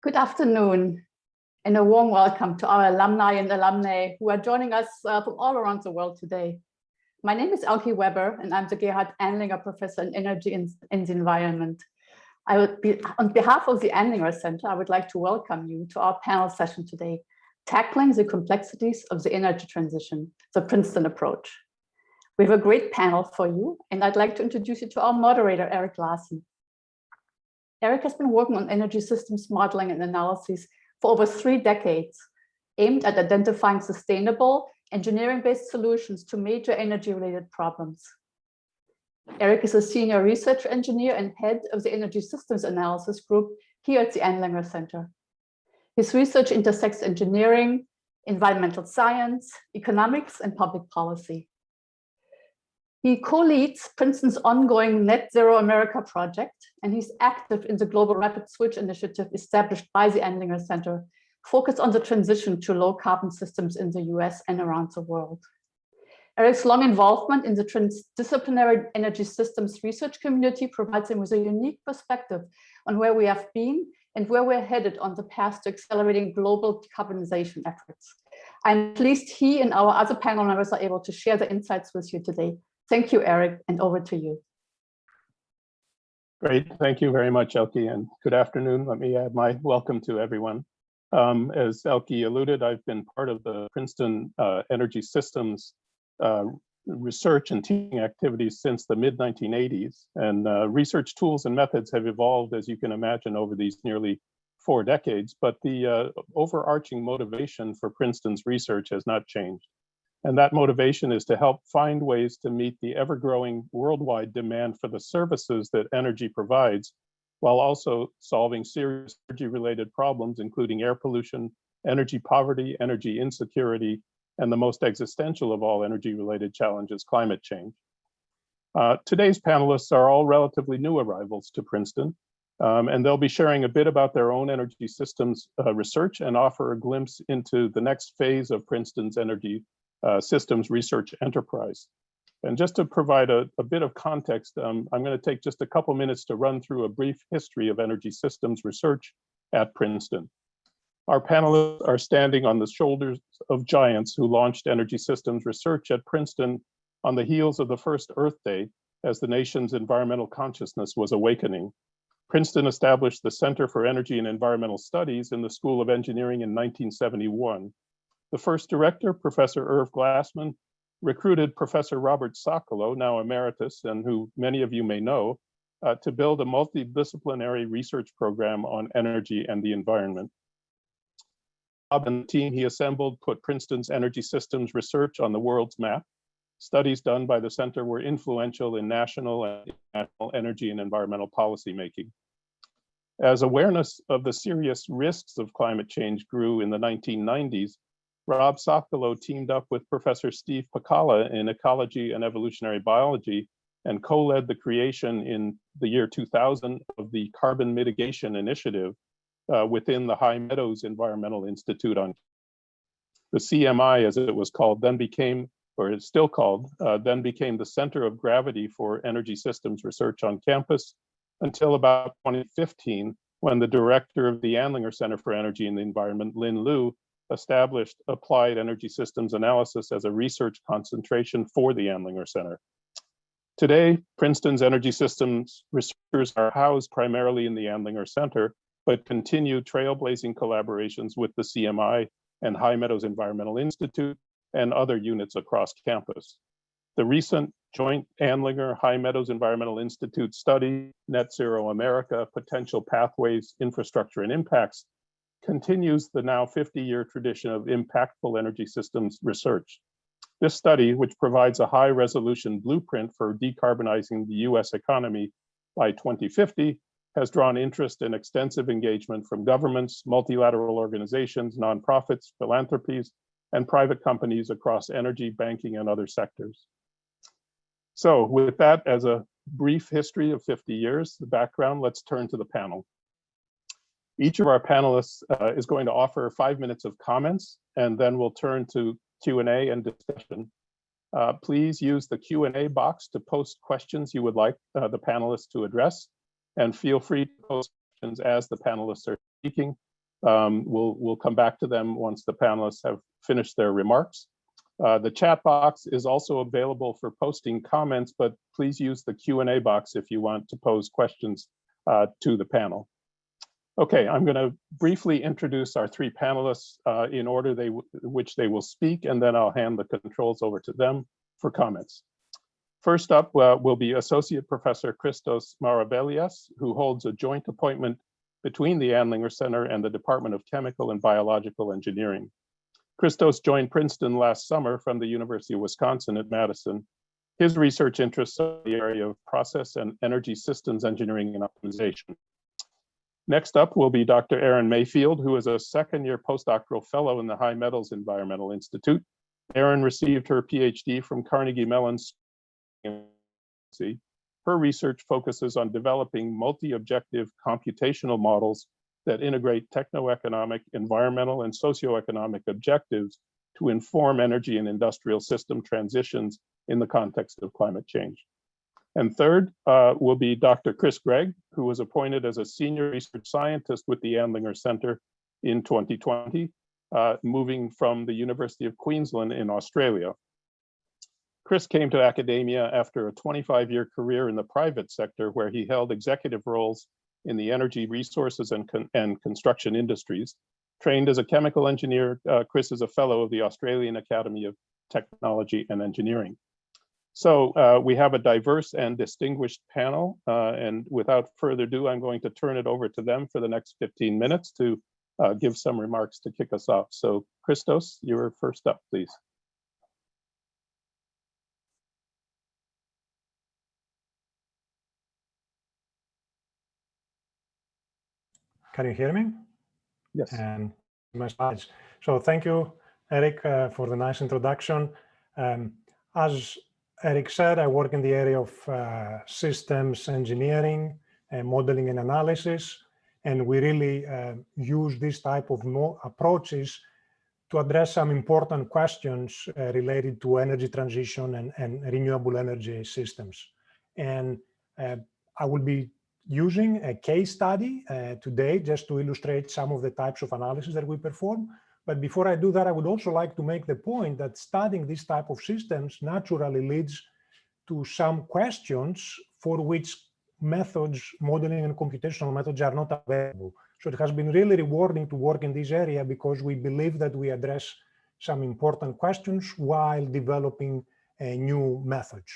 Good afternoon, and a warm welcome to our alumni and alumnae who are joining us from all around the world today. My name is Elke Weber, and I'm the Gerhard Andlinger Professor in Energy and the Environment. On behalf of the Andlinger Center, I would like to welcome you to our panel session today, Tackling the Complexities of the Energy Transition, the Princeton Approach. We have a great panel for you, and I'd like to introduce you to our moderator, Eric Larsen. Eric has been working on energy systems modeling and analysis for over 3 decades, aimed at identifying sustainable, engineering-based solutions to major energy-related problems. Eric is a senior research engineer and head of the Energy Systems Analysis Group here at the Andlinger Center. His research intersects engineering, environmental science, economics, and public policy. He co-leads Princeton's ongoing Net Zero America project, and he's active in the Global Rapid Switch initiative established by the Andlinger Center, focused on the transition to low carbon systems in the US and around the world. Eric's long involvement in the transdisciplinary energy systems research community provides him with a unique perspective on where we have been and where we're headed on the path to accelerating global decarbonization efforts. I'm pleased he and our other panel members are able to share the insights with you today. Thank you, Eric, and over to you. Great, thank you very much, Elke, and good afternoon. Let me add my welcome to everyone. As Elke alluded, I've been part of the Princeton Energy Systems research and teaching activities since the mid-1980s, and research tools and methods have evolved, as you can imagine, over these nearly 4 decades, but the overarching motivation for Princeton's research has not changed. And that motivation is to help find ways to meet the ever-growing worldwide demand for the services that energy provides, while also solving serious energy-related problems, including air pollution, energy poverty, energy insecurity, and the most existential of all energy-related challenges, climate change. Today's panelists are all relatively new arrivals to Princeton, and they'll be sharing a bit about their own energy systems research and offer a glimpse into the next phase of Princeton's energy systems research enterprise. And just to provide a bit of context, I'm going to take just a couple minutes to run through a brief history of energy systems research at Princeton. Our panelists are standing on the shoulders of giants who launched energy systems research at Princeton on the heels of the first Earth Day as the nation's environmental consciousness was awakening. Princeton established the Center for Energy and Environmental Studies in the School of Engineering in 1971. The first director, Professor Irv Glassman, recruited Professor Robert Socolow, now emeritus, and who many of you may know, to build a multidisciplinary research program on energy and the environment. Bob and the team he assembled put Princeton's energy systems research on the world's map. Studies done by the center were influential in national and international energy and environmental policy making. As awareness of the serious risks of climate change grew in the 1990s, Rob Socolow teamed up with Professor Steve Pacala in ecology and evolutionary biology and co-led the creation in the year 2000 of the Carbon Mitigation Initiative within the High Meadows Environmental Institute on the CMI, as it was called, then became, or is still called, then became the center of gravity for energy systems research on campus until about 2015, when the director of the Andlinger Center for Energy and the Environment, Lynn Liu, established applied energy systems analysis as a research concentration for the Andlinger Center. Today, Princeton's energy systems researchers are housed primarily in the Andlinger Center, but continue trailblazing collaborations with the CMI and High Meadows Environmental Institute and other units across campus. The recent joint Andlinger High Meadows Environmental Institute study, Net Zero America, Potential Pathways, Infrastructure and Impacts, continues the now 50-year tradition of impactful energy systems research. This study, which provides a high-resolution blueprint for decarbonizing the US economy by 2050, has drawn interest and extensive engagement from governments, multilateral organizations, nonprofits, philanthropies, and private companies across energy, banking, and other sectors. So with that as a brief history of 50 years, the background, let's turn to the panel. Each of our panelists is going to offer 5 minutes of comments, and then we'll turn to Q&A and discussion. Please use the Q&A box to post questions you would like the panelists to address, and feel free to post questions as the panelists are speaking, We'll come back to them once the panelists have finished their remarks. The chat box is also available for posting comments, but please use the Q&A box if you want to pose questions to the panel. Okay, I'm going to briefly introduce our three panelists in order which they will speak, and then I'll hand the controls over to them for comments. First up will be Associate Professor Christos Maravelias, who holds a joint appointment between the Andlinger Center and the Department of Chemical and Biological Engineering. Christos joined Princeton last summer from the University of Wisconsin at Madison. His research interests are in the area of process and energy systems engineering and optimization. Next up will be Dr. Erin Mayfield, who is a second-year postdoctoral fellow in the High Metals Environmental Institute. Erin received her PhD from Carnegie Mellon's. Her research focuses on developing multi-objective computational models that integrate techno-economic, environmental, and socioeconomic objectives to inform energy and industrial system transitions in the context of climate change. And third will be Dr. Chris Gregg, who was appointed as a senior research scientist with the Andlinger Center in 2020, moving from the University of Queensland in Australia. Chris came to academia after a 25-year career in the private sector, where he held executive roles in the energy resources and construction industries. Trained as a chemical engineer, Chris is a fellow of the Australian Academy of Technology and Engineering. So we have a diverse and distinguished panel, and without further ado, I'm going to turn it over to them for the next 15 minutes to give some remarks to kick us off. So Christos, you're first up, please. Can you hear me? Yes. And my slides. So thank you, Eric, for the nice introduction. As Eric said, I work in the area of systems engineering, modeling and analysis, and we really use this type of approaches to address some important questions related to energy transition and renewable energy systems. And I will be using a case study today just to illustrate some of the types of analysis that we perform. But before I do that, I would also like to make the point that studying this type of systems naturally leads to some questions for which methods, modeling and computational methods are not available. So it has been really rewarding to work in this area because we believe that we address some important questions while developing new methods.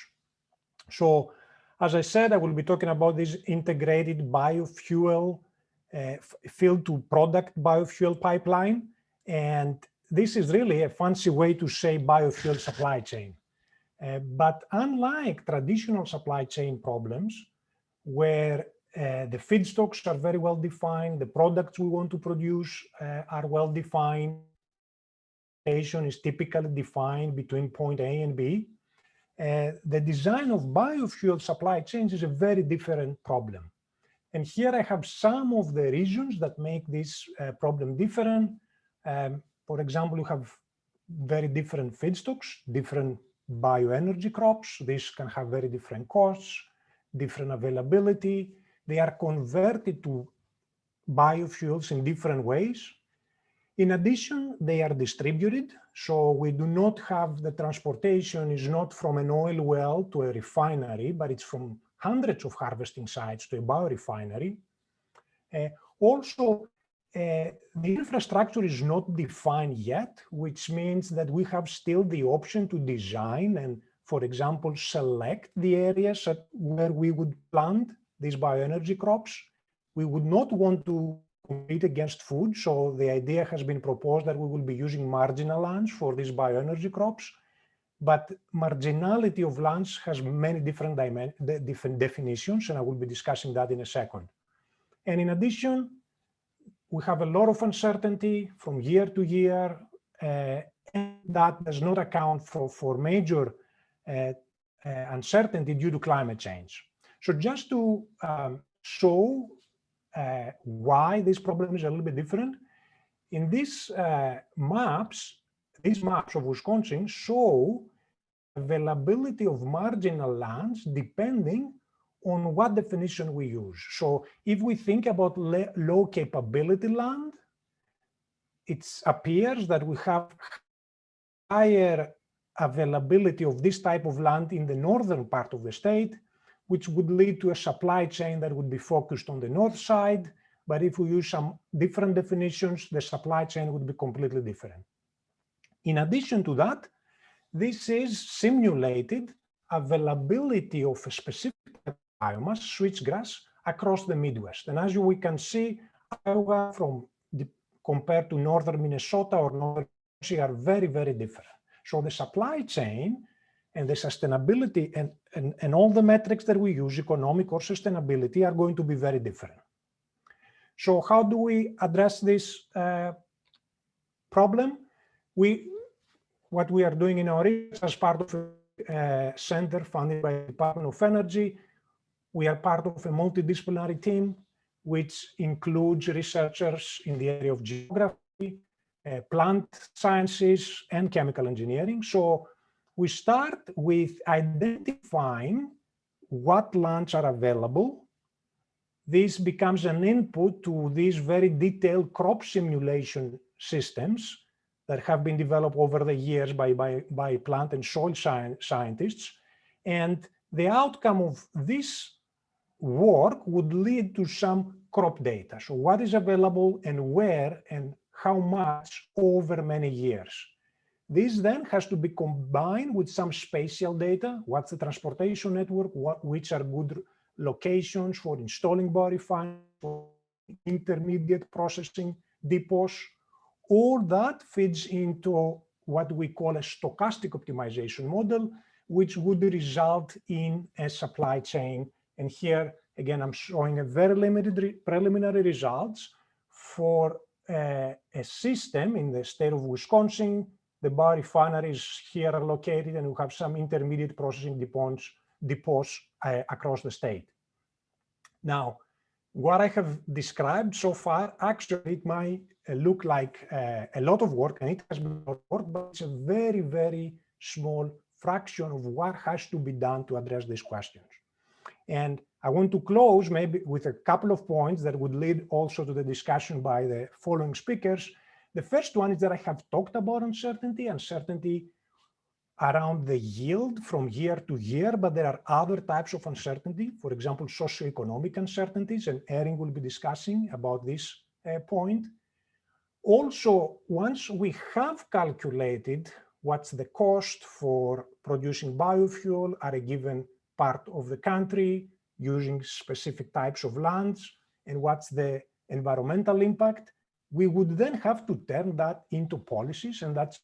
So as I said, I will be talking about this integrated biofuel field to product biofuel pipeline. And this is really a fancy way to say biofuel supply chain. But unlike traditional supply chain problems, where the feedstocks are very well defined, the products we want to produce are well defined, is typically defined between point A and B, the design of biofuel supply chains is a very different problem. And here I have some of the reasons that make this problem different. For example, you have very different feedstocks, different bioenergy crops. These can have very different costs, different availability. They are converted to biofuels in different ways. In addition, they are distributed. So we do not have the transportation is not from an oil well to a refinery, but it's from hundreds of harvesting sites to a biorefinery. Also, the infrastructure is not defined yet, which means that we have still the option to design and, for example, select the areas where we would plant these bioenergy crops. We would not want to compete against food, so the idea has been proposed that we will be using marginal lands for these bioenergy crops. But marginality of lands has many different definitions, and I will be discussing that in a second. And in addition, we have a lot of uncertainty from year to year, and that does not account for major uncertainty due to climate change. So just to show why this problem is a little bit different, in these maps of Wisconsin show availability of marginal lands depending on what definition we use. So if we think about low capability land, it appears that we have higher availability of this type of land in the northern part of the state, which would lead to a supply chain that would be focused on the north side. But if we use some different definitions, the supply chain would be completely different. In addition to that, this is simulated availability of a specific biomass, switchgrass, across the Midwest. And as we can see, Iowa compared to northern Minnesota or northern Michigan are very, very different. So the supply chain and the sustainability and all the metrics that we use, economic or sustainability, are going to be very different. So how do we address this problem? What we are doing in our research as part of a center funded by the Department of Energy, we are part of a multidisciplinary team, which includes researchers in the area of geography, plant sciences, and chemical engineering. So we start with identifying what lands are available. This becomes an input to these very detailed crop simulation systems that have been developed over the years by plant and soil scientists. And the outcome of this work would lead to some crop data. So what is available and where and how much over many years. This then has to be combined with some spatial data. What's the transportation network? Which are good locations for installing biorefineries, for intermediate processing depots. All that feeds into what we call a stochastic optimization model, which would result in a supply chain. And here, again, I'm showing a very limited preliminary results for a system in the state of Wisconsin. The biorefineries here are located, and we have some intermediate processing depots across the state. Now, what I have described so far, actually, it might look like a lot of work, and it has been a lot of work, but it's a very, very small fraction of what has to be done to address these questions. And I want to close maybe with a couple of points that would lead also to the discussion by the following speakers. The first one is that I have talked about uncertainty around the yield from year to year, but there are other types of uncertainty, for example, socioeconomic uncertainties, and Erin will be discussing about this point. Also, once we have calculated what's the cost for producing biofuel at a given part of the country using specific types of lands, and what's the environmental impact, we would then have to turn that into policies, and that's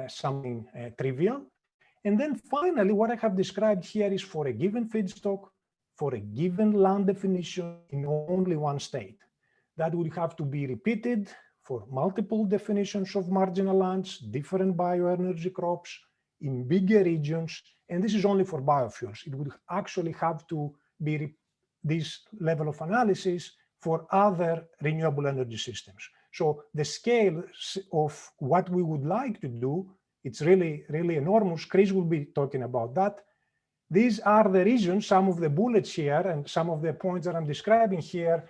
something trivial. And then finally, what I have described here is for a given feedstock, for a given land definition in only one state. That would have to be repeated for multiple definitions of marginal lands, different bioenergy crops in bigger regions. And this is only for biofuels. It would actually have to be this level of analysis for other renewable energy systems. So the scale of what we would like to do, it's really, really enormous. Chris will be talking about that. These are the reasons, some of the bullets here and some of the points that I'm describing here,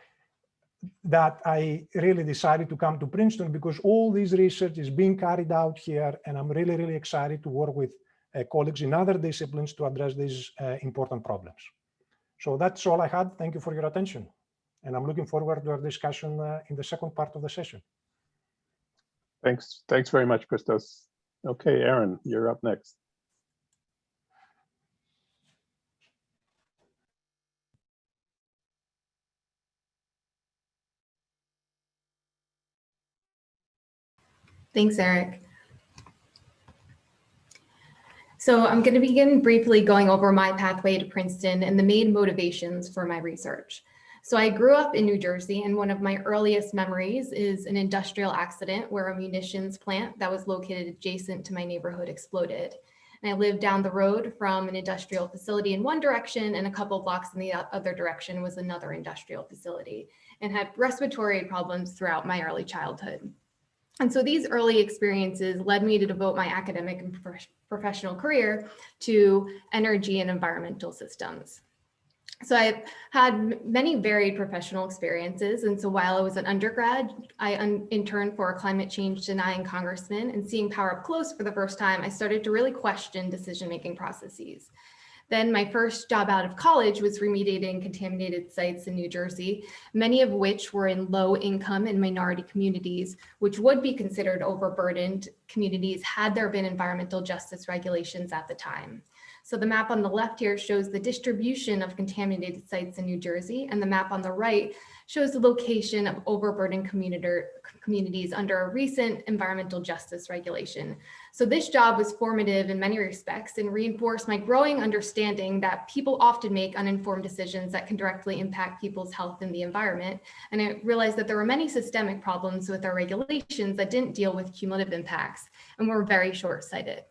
that I really decided to come to Princeton, because all this research is being carried out here, and I'm really, really excited to work with colleagues in other disciplines to address these important problems. So that's all I had. Thank you for your attention. And I'm looking forward to our discussion in the second part of the session. Thanks very much, Christos. Okay, Erin, you're up next. Thanks, Eric. So I'm going to begin briefly going over my pathway to Princeton and the main motivations for my research. So I grew up in New Jersey, and one of my earliest memories is an industrial accident where a munitions plant that was located adjacent to my neighborhood exploded. And I lived down the road from an industrial facility in one direction, and a couple blocks in the other direction was another industrial facility, and had respiratory problems throughout my early childhood. And so these early experiences led me to devote my academic and professional career to energy and environmental systems. So I've had many varied professional experiences. And so while I was an undergrad, I interned for a climate change denying congressman, and seeing power up close for the first time, I started to really question decision-making processes. Then my first job out of college was remediating contaminated sites in New Jersey, many of which were in low income and minority communities, which would be considered overburdened communities had there been environmental justice regulations at the time. So the map on the left here shows the distribution of contaminated sites in New Jersey, and the map on the right shows the location of overburdened communities under a recent environmental justice regulation. So this job was formative in many respects and reinforced my growing understanding that people often make uninformed decisions that can directly impact people's health and the environment. And I realized that there were many systemic problems with our regulations that didn't deal with cumulative impacts and were very short-sighted.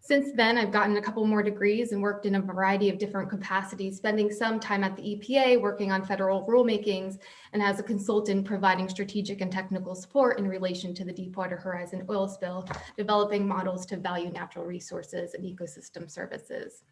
Since then, I've gotten a couple more degrees and worked in a variety of different capacities, spending some time at the EPA working on federal rulemakings, and as a consultant providing strategic and technical support in relation to the Deepwater Horizon oil spill, developing models to value natural resources and ecosystem services.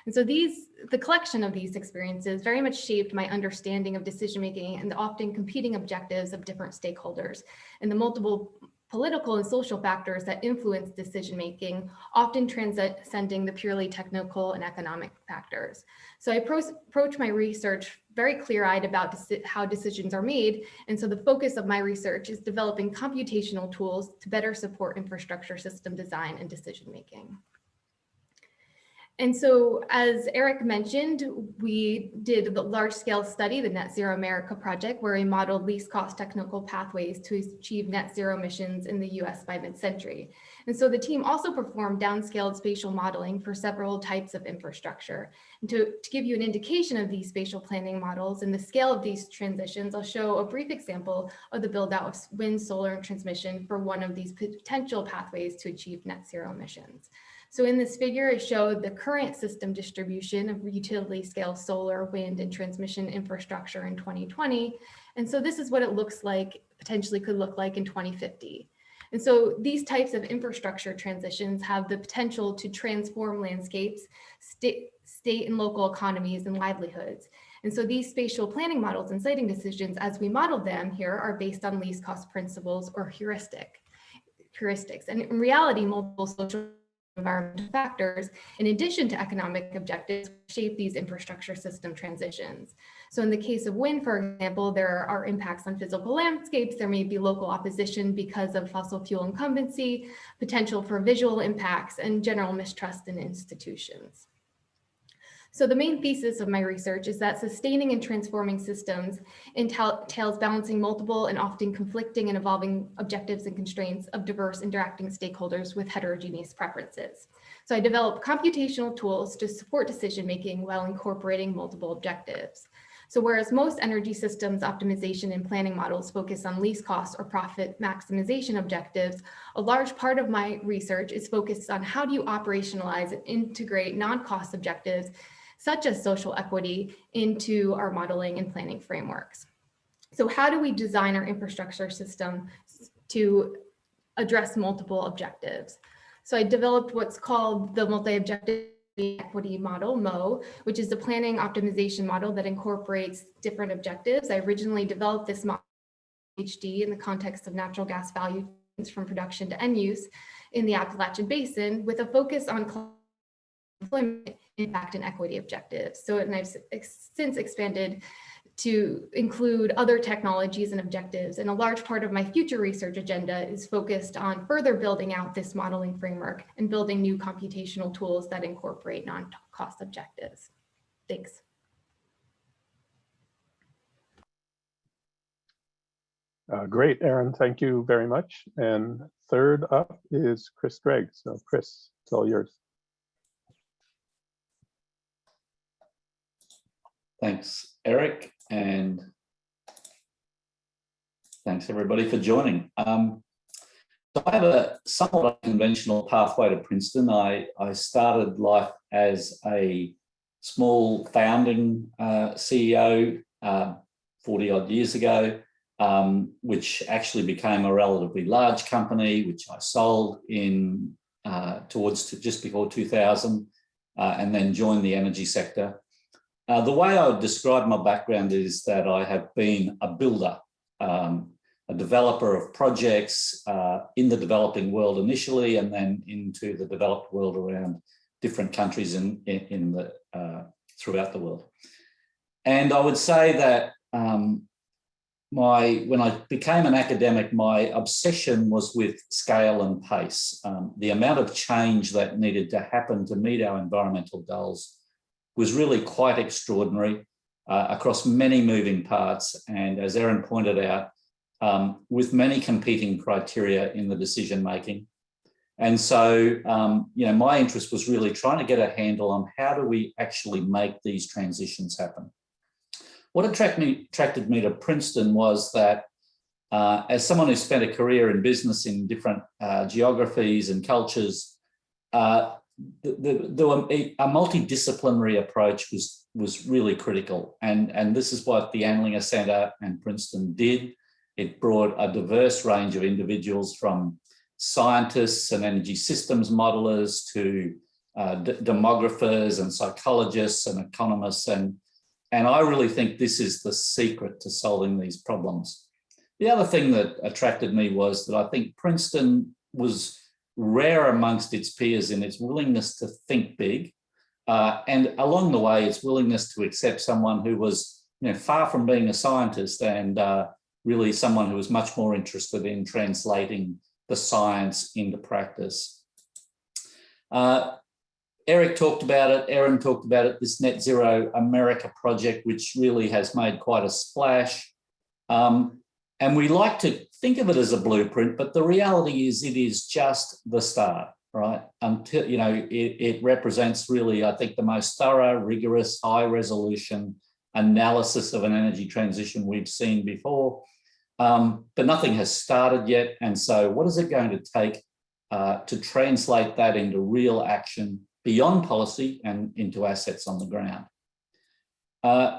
And so the collection of these experiences very much shaped my understanding of decision-making and the often competing objectives of different stakeholders, and the multiple political and social factors that influence decision-making, often transcending the purely technical and economic factors. So I approach my research very clear-eyed about how decisions are made. And so the focus of my research is developing computational tools to better support infrastructure system design and decision-making. And so, as Eric mentioned, we did the large-scale study, the Net Zero America project, where we modeled least cost technical pathways to achieve net zero emissions in the US by mid-century. And so the team also performed downscaled spatial modeling for several types of infrastructure. And to give you an indication of these spatial planning models and the scale of these transitions, I'll show a brief example of the build out of wind, solar, and transmission for one of these potential pathways to achieve net zero emissions. So in this figure, I showed the current system distribution of utility scale solar, wind, and transmission infrastructure in 2020. And so this is what it looks like, potentially could look like in 2050. And so these types of infrastructure transitions have the potential to transform landscapes, state and local economies, and livelihoods. And so these spatial planning models and siting decisions, as we modeled them here, are based on least cost principles or heuristics. And in reality, multiple social environmental factors, in addition to economic objectives, shape these infrastructure system transitions. So in the case of wind, for example, there are impacts on physical landscapes. There may be local opposition because of fossil fuel incumbency, potential for visual impacts, and general mistrust in institutions. So the main thesis of my research is that sustaining and transforming systems entails balancing multiple and often conflicting and evolving objectives and constraints of diverse interacting stakeholders with heterogeneous preferences. So I developed computational tools to support decision-making while incorporating multiple objectives. So whereas most energy systems optimization and planning models focus on least cost or profit maximization objectives, a large part of my research is focused on how do you operationalize and integrate non-cost objectives such as social equity into our modeling and planning frameworks. So how do we design our infrastructure system to address multiple objectives? So I developed what's called the multi-objective equity model, MO, which is a planning optimization model that incorporates different objectives. I originally developed this model PhD in the context of natural gas value chains from production to end use in the Appalachian Basin with a focus on employment, impact, and equity objectives. So, and I've since expanded to include other technologies and objectives. And a large part of my future research agenda is focused on further building out this modeling framework and building new computational tools that incorporate non-cost objectives. Thanks. Great, Erin, thank you very much. And third up is Chris Gregg. So Chris, it's all yours. Thanks, Eric, and thanks everybody for joining. So I have a somewhat unconventional pathway to Princeton. I started life as a small founding CEO 40 odd years ago, which actually became a relatively large company, which I sold in towards just before 2000, and then joined the energy sector. The way I would describe my background is that I have been a builder, a developer of projects in the developing world initially, and then into the developed world around different countries throughout the world. And I would say that when I became an academic, my obsession was with scale and pace. The amount of change that needed to happen to meet our environmental goals was really quite extraordinary across many moving parts. And as Erin pointed out, with many competing criteria in the decision-making. And so, my interest was really trying to get a handle on how do we actually make these transitions happen. What attracted me to Princeton was that as someone who spent a career in business in different geographies and cultures, a multidisciplinary approach was really critical. And this is what the Andlinger Center and Princeton did. It brought a diverse range of individuals from scientists and energy systems modelers to demographers and psychologists and economists. And I really think this is the secret to solving these problems. The other thing that attracted me was that I think Princeton was rare amongst its peers in its willingness to think big, and along the way, its willingness to accept someone who was far from being a scientist and really someone who was much more interested in translating the science into practice. Eric talked about it, Erin talked about it, this Net Zero America project, which really has made quite a splash. And we like to think of it as a blueprint, but the reality is it is just the start, right? Until, it represents really, I think, the most thorough, rigorous, high resolution analysis of an energy transition we've seen before. But nothing has started yet. And so what is it going to take to translate that into real action beyond policy and into assets on the ground?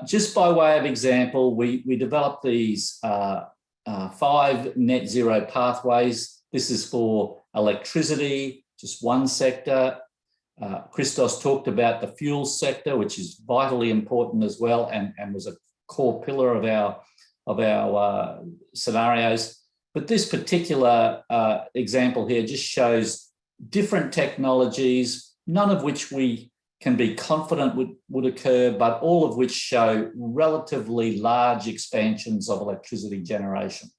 Just by way of example, we developed these 5 net zero pathways. This is for electricity, just one sector. Christos talked about the fuel sector, which is vitally important as well, and was a core pillar of our scenarios. But this particular example here just shows different technologies, none of which we can be confident would occur, but all of which show relatively large expansions of electricity generation.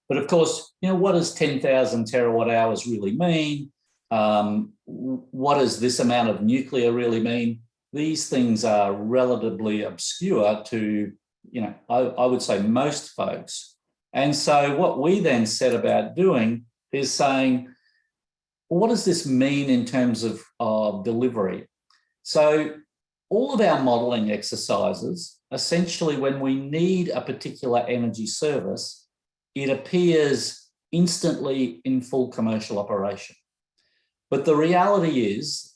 But of course, what does 10,000 terawatt hours really mean? What does this amount of nuclear really mean? These things are relatively obscure to, I would say most folks. And so what we then set about doing is saying, well, what does this mean in terms of delivery? So all of our modelling exercises, essentially when we need a particular energy service, it appears instantly in full commercial operation. But the reality is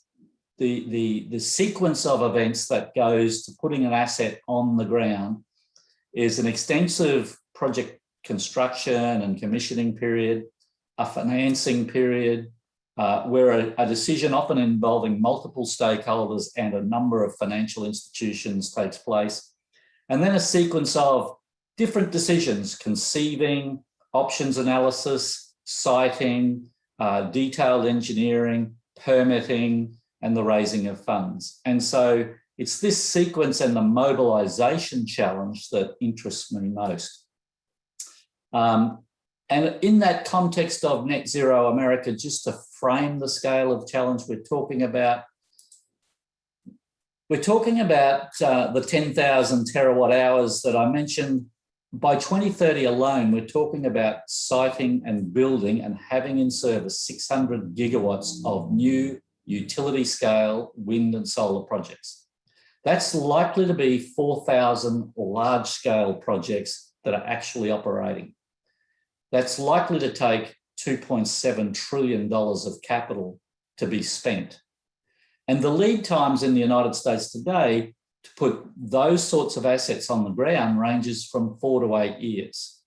the sequence of events that goes to putting an asset on the ground is an extensive project construction and commissioning period, a financing period, where a decision often involving multiple stakeholders and a number of financial institutions takes place. And then a sequence of different decisions, conceiving, options analysis, siting, detailed engineering, permitting, and the raising of funds. And so it's this sequence and the mobilisation challenge that interests me most. And in that context of Net Zero America, just to frame the scale of challenge we're talking about the 10,000 terawatt hours that I mentioned. By 2030 alone, we're talking about siting and building and having in service 600 gigawatts of new utility scale wind and solar projects. That's likely to be 4,000 large scale projects that are actually operating. That's likely to take $2.7 trillion of capital to be spent. And the lead times in the United States today to put those sorts of assets on the ground ranges from 4 to 8 years.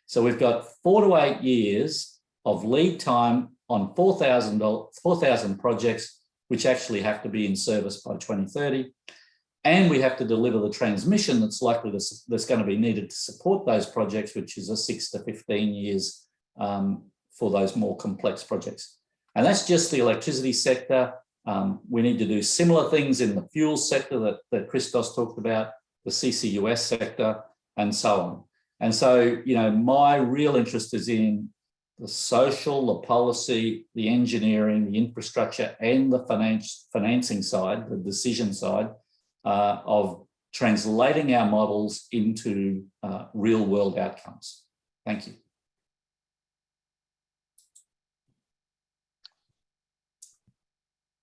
So we've got 4 to 8 years of lead time on 4,000 projects, which actually have to be in service by 2030. And we have to deliver the transmission that's that's going to be needed to support those projects, which is a 6 to 15 years for those more complex projects. And that's just the electricity sector. We need to do similar things in the fuel sector that Christos talked about, the CCUS sector, and so on. And so, my real interest is in the social, the policy, the engineering, the infrastructure, and the financing side, the decision side of translating our models into real world outcomes. Thank you.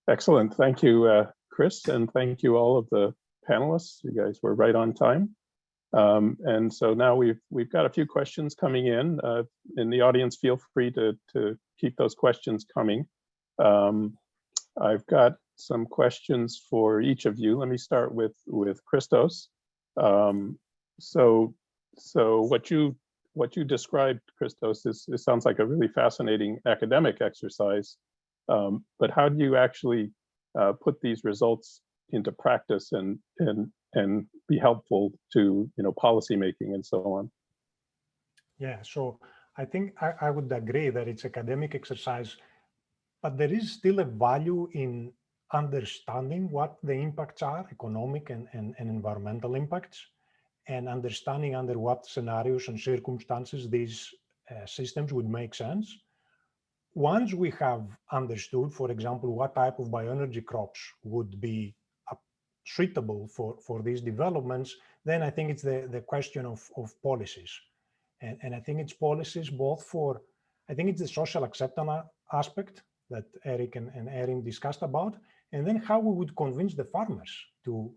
Excellent. Thank you, Chris, and thank you all of the panelists. You guys were right on time. And so now we've got a few questions coming in. In the audience, feel free to keep those questions coming. I've got some questions for each of you. Let me start with Christos. So what you described, Christos, it sounds like a really fascinating academic exercise. But how do you actually put these results into practice and be helpful to policymaking and so on? Yeah, so I think I would agree that it's academic exercise, but there is still a value in understanding what the impacts are, economic and environmental impacts, and understanding under what scenarios and circumstances these systems would make sense. Once we have understood, for example, what type of bioenergy crops would be suitable for these developments, then I think it's the question of policies. And I think it's policies both for, I think it's the social acceptance aspect that Eric and Erin discussed about, and then how we would convince the farmers to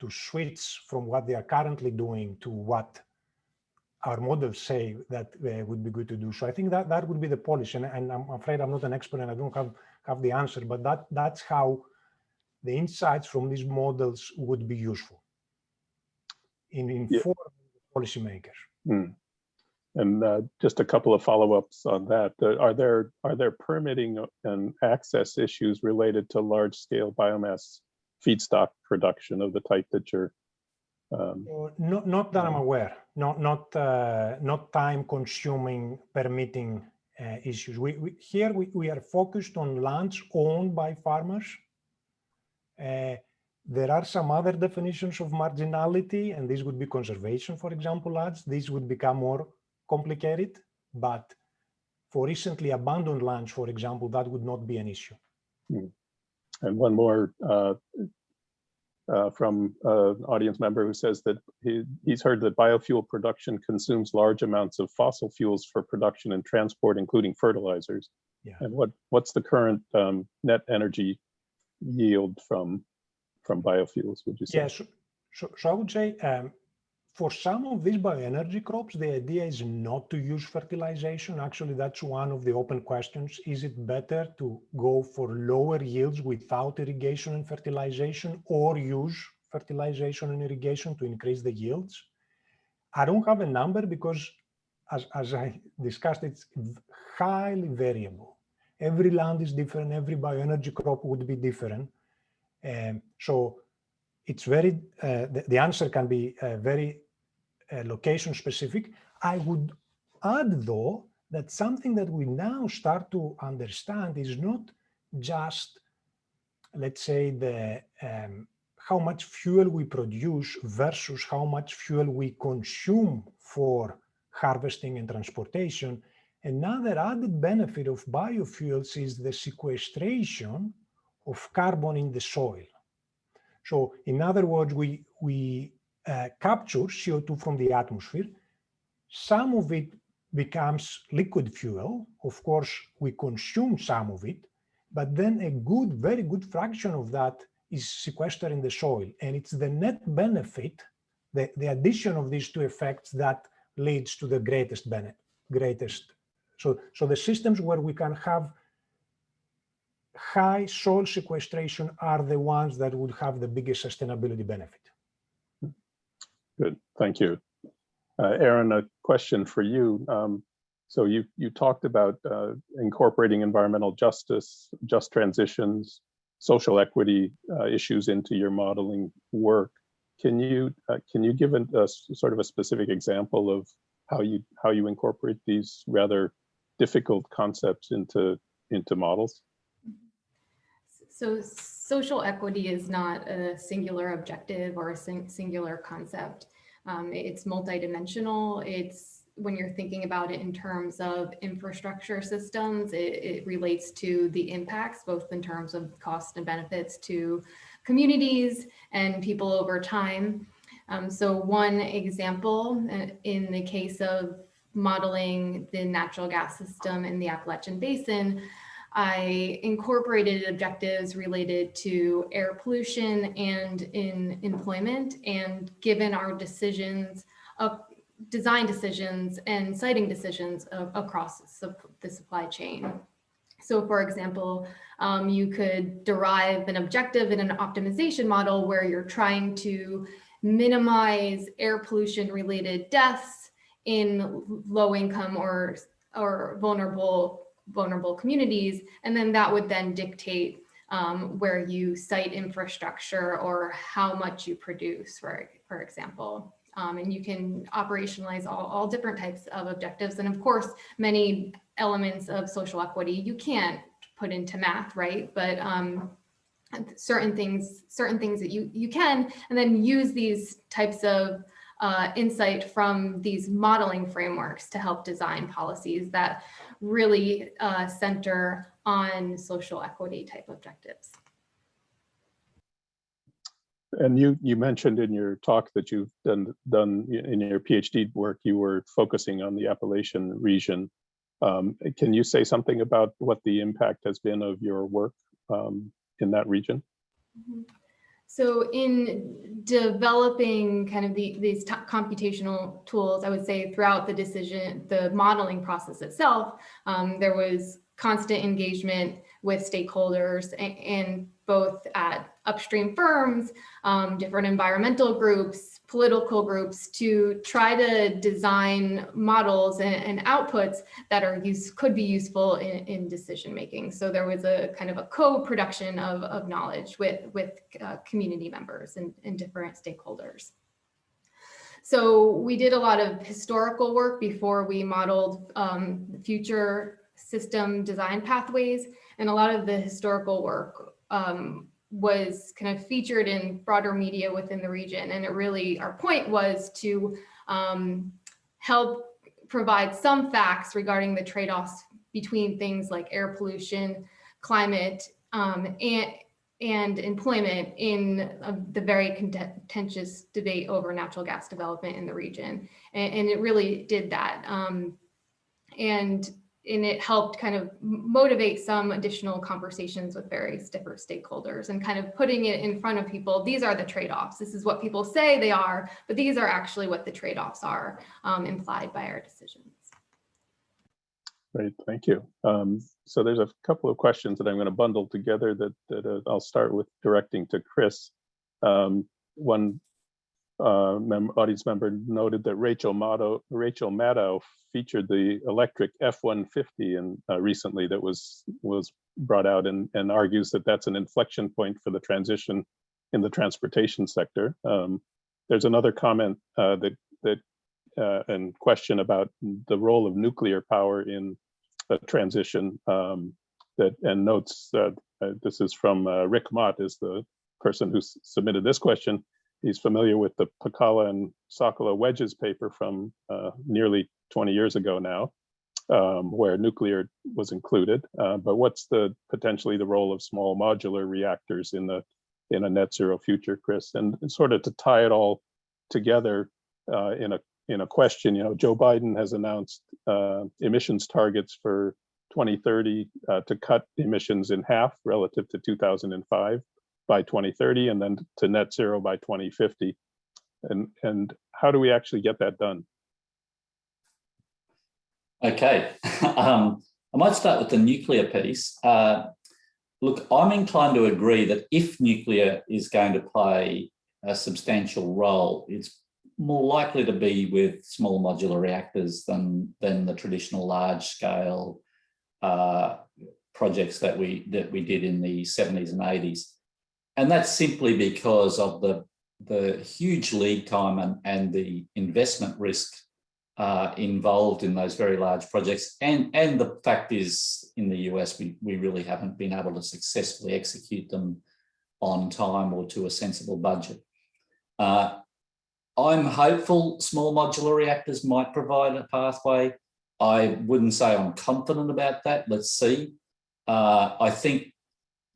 switch from what they are currently doing to what our models say that would be good to do. So I think that would be the policy, and I'm afraid I'm not an expert and I don't have the answer, but that's how the insights from these models would be useful in informing policymakers. Mm. And just a couple of follow-ups on that. Are there permitting and access issues related to large-scale biomass feedstock production of the type that you're? Not that I'm aware. Not time-consuming permitting issues. Here we are focused on lands owned by farmers. There are some other definitions of marginality, and this would be conservation, for example, lands. These would become more complicated, but for recently abandoned lands, for example, that would not be an issue. And one more from an audience member who says that he's heard that biofuel production consumes large amounts of fossil fuels for production and transport, including fertilizers. Yeah. And what's the current net energy yield from biofuels, would you say? Yeah, so I would say for some of these bioenergy crops, the idea is not to use fertilization. Actually, that's one of the open questions. Is it better to go for lower yields without irrigation and fertilization, or use fertilization and irrigation to increase the yields? I don't have a number because, as I discussed, it's highly variable. Every land is different. Every bioenergy crop would be different. So it's very, the answer can be very location specific. I would add, though, that something that we now start to understand is not just, let's say, the how much fuel we produce versus how much fuel we consume for harvesting and transportation. Another added benefit of biofuels is the sequestration of carbon in the soil. So in other words, we capture CO2 from the atmosphere. Some of it becomes liquid fuel. Of course, we consume some of it, but then a very good fraction of that is sequestered in the soil. And it's the net benefit, the addition of these two effects, that leads to the greatest benefit. So the systems where we can have high soil sequestration are the ones that would have the biggest sustainability benefit. Good, thank you. Erin, a question for you. So you talked about incorporating environmental justice, just transitions, social equity issues into your modeling work. Can you give a sort of a specific example of how you incorporate these rather difficult concepts into models? So social equity is not a singular objective or a singular concept. It's multidimensional. It's when you're thinking about it in terms of infrastructure systems, it relates to the impacts, both in terms of cost and benefits to communities and people over time. So one example in the case of modeling the natural gas system in the Appalachian Basin, I incorporated objectives related to air pollution and in employment, and given our decisions of design decisions and siting decisions across the supply chain. So for example, you could derive an objective in an optimization model where you're trying to minimize air pollution related deaths in low income or vulnerable communities. And then that would then dictate where you site infrastructure or how much you produce, for example. And you can operationalize all different types of objectives. And of course, many elements of social equity you can't put into math, right? But certain things that you can, and then use these types of insight from these modeling frameworks to help design policies that really center on social equity type objectives. And you mentioned in your talk that you've done in your PhD work, you were focusing on the Appalachian region. Can you say something about what the impact has been of your work in that region? Mm-hmm. So in developing kind of these computational tools, I would say throughout the modeling process itself, there was constant engagement with stakeholders and both at upstream firms, different environmental groups, political groups, to try to design models and outputs that could be useful in decision making. So there was a kind of a co-production of knowledge with community members and different stakeholders. So we did a lot of historical work before we modeled the future system design pathways, and a lot of the historical work was kind of featured in broader media within the region. And our point was to help provide some facts regarding the trade-offs between things like air pollution, climate, and employment in the very contentious debate over natural gas development in the region. And it really did that. And it helped kind of motivate some additional conversations with various different stakeholders and kind of putting it in front of people. These are the trade-offs. This is what people say they are, but these are actually what the trade-offs are implied by our decisions. Great, thank you. So there's a couple of questions that I'm going to bundle together that I'll start with directing to Chris. One audience member noted that Rachel Maddow featured the electric F-150 recently that was brought out and argues that that's an inflection point for the transition in the transportation sector. There's another comment and question about the role of nuclear power in a transition and notes that this is from Rick Mott, is the person who submitted this question. He's familiar with the Pacala and Sokolow Wedges paper from nearly 20 years ago now, where nuclear was included. But what's potentially the role of small modular reactors in a net zero future, Chris? And sort of to tie it all together in a question, Joe Biden has announced emissions targets for 2030 to cut emissions in half relative to 2005. By 2030, and then to net zero by 2050. And how do we actually get that done? Okay, I might start with the nuclear piece. Look, I'm inclined to agree that if nuclear is going to play a substantial role, it's more likely to be with small modular reactors than the traditional large scale projects that we did in the 70s and 80s. And that's simply because of the huge lead time and the investment risk involved in those very large projects. And the fact is, in the US, we really haven't been able to successfully execute them on time or to a sensible budget. I'm hopeful small modular reactors might provide a pathway. I wouldn't say I'm confident about that. Let's see. I think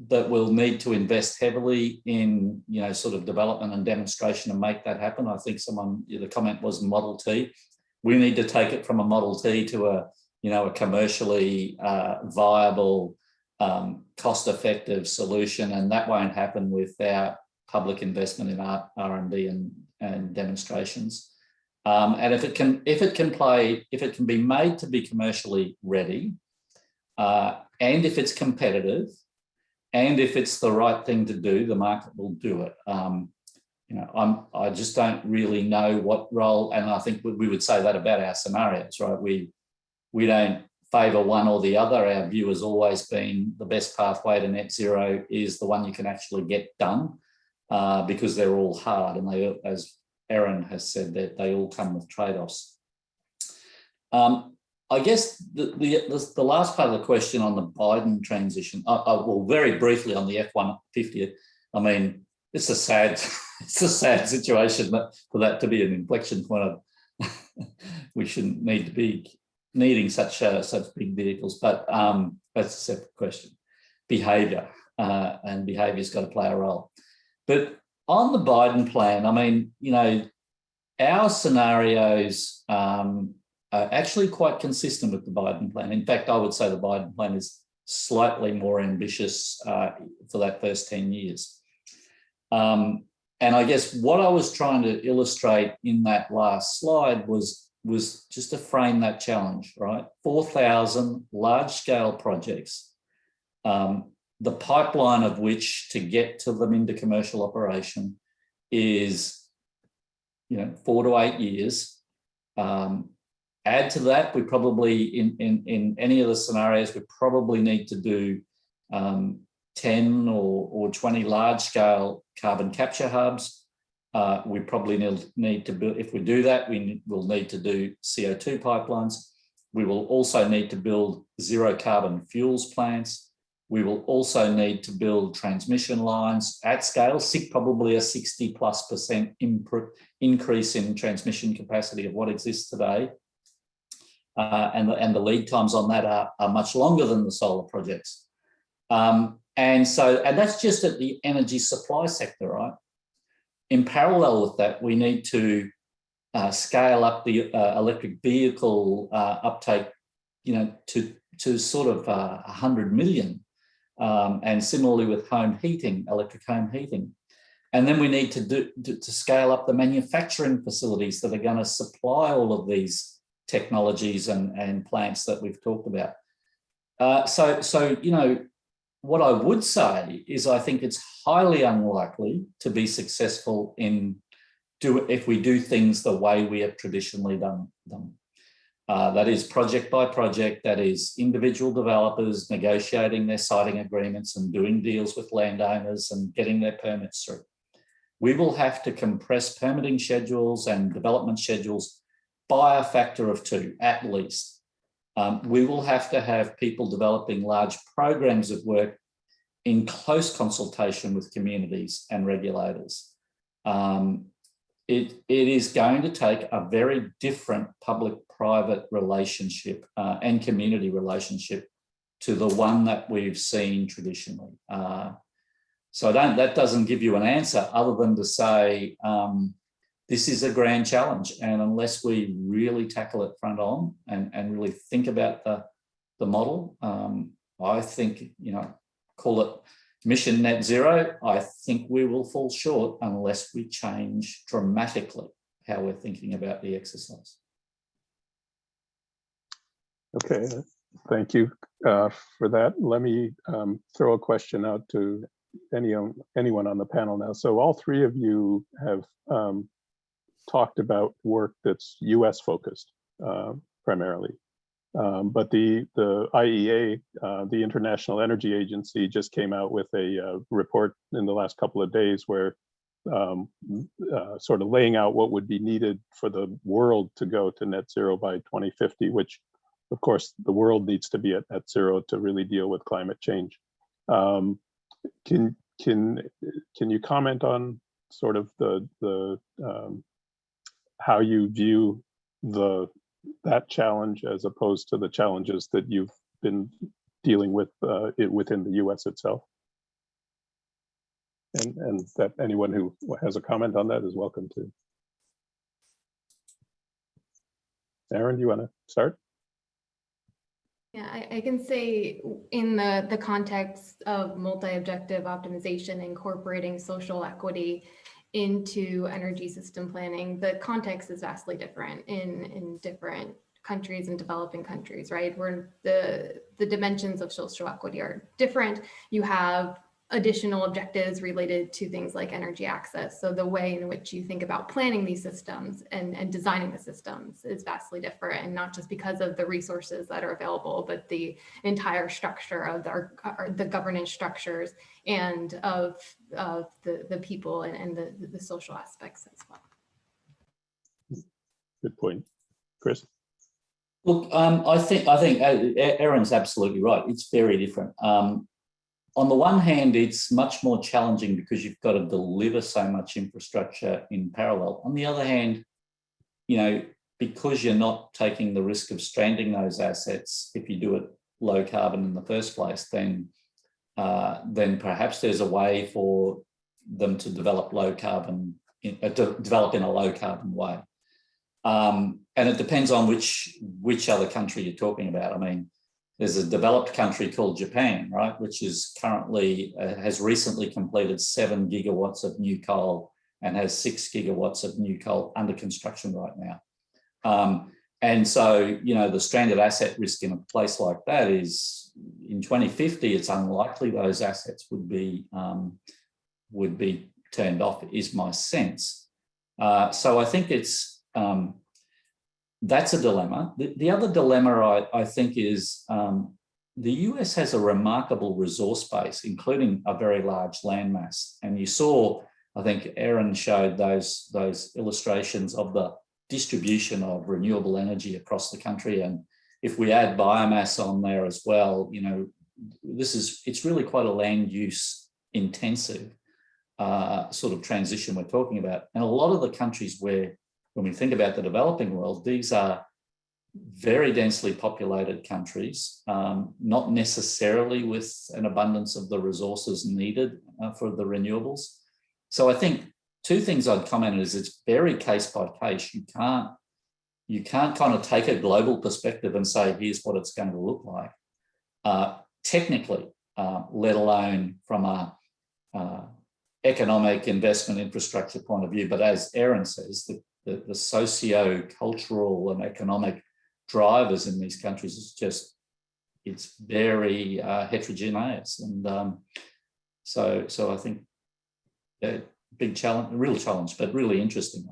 that we'll need to invest heavily in, sort of development and demonstration and make that happen. I think the comment was Model T. We need to take it from a Model T to a commercially viable, cost-effective solution, and that won't happen without public investment in R&D and demonstrations. And if it can be made to be commercially ready, and if it's competitive, and if it's the right thing to do, the market will do it. I just don't really know what role, and I think we would say that about our scenarios, right? We don't favour one or the other. Our view has always been the best pathway to net zero is the one you can actually get done, because they're all hard, and they, as Erin has said, that they all come with trade-offs. I guess the last part of the question on the Biden transition, well, very briefly on the F-150. I mean, it's a sad situation for that to be an inflection point. We shouldn't need to be needing such big vehicles, but that's a separate question. Behaviour, and behaviour's got to play a role. But on the Biden plan, I mean, our scenarios are actually quite consistent with the Biden plan. In fact, I would say the Biden plan is slightly more ambitious for that first 10 years. And I guess what I was trying to illustrate in that last slide was just to frame that challenge, right? 4,000 large-scale projects, the pipeline of which to get to them into commercial operation is, 4 to 8 years. Add to that, we probably, in any of the scenarios, we probably need to do 10 or 20 large-scale carbon capture hubs. We probably need to build, if we do that, we will need to do CO2 pipelines. We will also need to build zero carbon fuels plants. We will also need to build transmission lines at scale, probably a 60+% increase in transmission capacity of what exists today. And the lead times on that are much longer than the solar projects. And that's just at the energy supply sector, right? In parallel with that, we need to scale up the electric vehicle uptake, to sort of 100 million. And similarly with home heating, electric home heating. And then we need to scale up the manufacturing facilities that are going to supply all of these technologies and plants that we've talked about. So what I would say is I think it's highly unlikely to be successful if we do things the way we have traditionally done them. That is project by project, that is individual developers negotiating their siting agreements and doing deals with landowners and getting their permits through. We will have to compress permitting schedules and development schedules by a factor of 2 at least. We will have to have people developing large programs of work in close consultation with communities and regulators. It is going to take a very different public-private relationship and community relationship to the one that we've seen traditionally. So that doesn't give you an answer other than to say, this is a grand challenge, and unless we really tackle it front on and really think about the model, I think, call it mission net zero, I think we will fall short unless we change dramatically how we're thinking about the exercise. Okay, thank you for that. Let me throw a question out to anyone on the panel now. So all three of you have talked about work that's US focused primarily. But the IEA, the International Energy Agency, just came out with a report in the last couple of days where sort of laying out what would be needed for the world to go to net zero by 2050, which of course the world needs to be at net zero to really deal with climate change. Can you comment on sort of the how you view that challenge as opposed to the challenges that you've been dealing with within the US itself? And that anyone who has a comment on that is welcome to. Aaron, do you want to start? Yeah, I can say in the context of multi-objective optimization, incorporating social equity into energy system planning, the context is vastly different in different countries and developing countries, right? Where the dimensions of social equity are different. You have additional objectives related to things like energy access. So the way in which you think about planning these systems and designing the systems is vastly different, and not just because of the resources that are available, but the entire structure of the governance structures and of the people and the social aspects as well. Good point. Chris? Look, I think Aaron's absolutely right. It's very different. On the one hand, it's much more challenging because you've got to deliver so much infrastructure in parallel. On the other hand, you know, because you're not taking the risk of stranding those assets, if you do it low carbon in the first place, then perhaps there's a way for them to develop low carbon, develop in a low carbon way. And it depends on which other country you're talking about. I mean, there's a developed country called Japan, right, which is currently has recently completed 7 gigawatts of new coal and has 6 gigawatts of new coal under construction right now. And so, you know, the stranded asset risk in a place like that is in 2050, it's unlikely those assets would be turned off, is my sense. So I think it's that's a dilemma. The other dilemma, I think, is the US has a remarkable resource base, including a very large landmass. And you saw, I think Aaron showed those illustrations of the distribution of renewable energy across the country. And if we add biomass on there as well, you know, it's really quite a land use intensive sort of transition we're talking about. And a lot of the countries where, when we think about the developing world, these are very densely populated countries, not necessarily with an abundance of the resources needed for the renewables. So I think two things I'd comment is it's very case by case. You can't kind of take a global perspective and say, here's what it's going to look like, technically, let alone from a economic investment infrastructure point of view. But as Aaron says, the socio-cultural and economic drivers in these countries is just, it's very heterogeneous. And so I think a big challenge, a real challenge, but really interesting.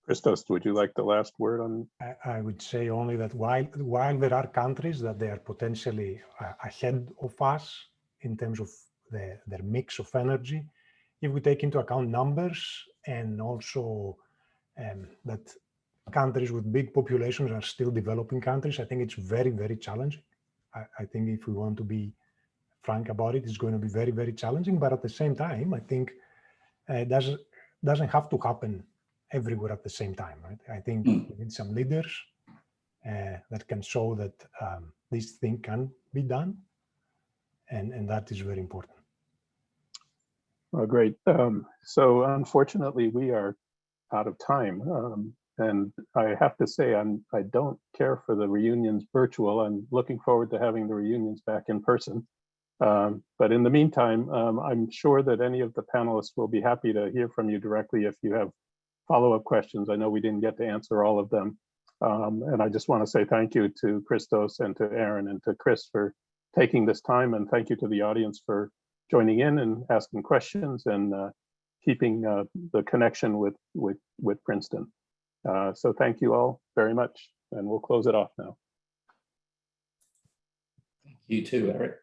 Christos, would you like the last word on? I would say only that while there are countries that they are potentially ahead of us in terms of their mix of energy, if we take into account numbers and also that countries with big populations are still developing countries, I think it's very, very challenging. I think if we want to be frank about it, it's going to be very, very challenging. But at the same time, I think it doesn't have to happen everywhere at the same time, right? I think we need some leaders that can show that this thing can be done, and that is very important. Oh, great. So unfortunately, we are out of time. And I have to say, I don't care for the reunions virtual. I'm looking forward to having the reunions back in person. But in the meantime, I'm sure that any of the panelists will be happy to hear from you directly if you have follow-up questions. I know we didn't get to answer all of them. And I just want to say thank you to Christos and to Aaron and to Chris for taking this time. And thank you to the audience for joining in and asking questions and keeping the connection with Princeton. So thank you all very much. and we'll close it off now. You too, Eric.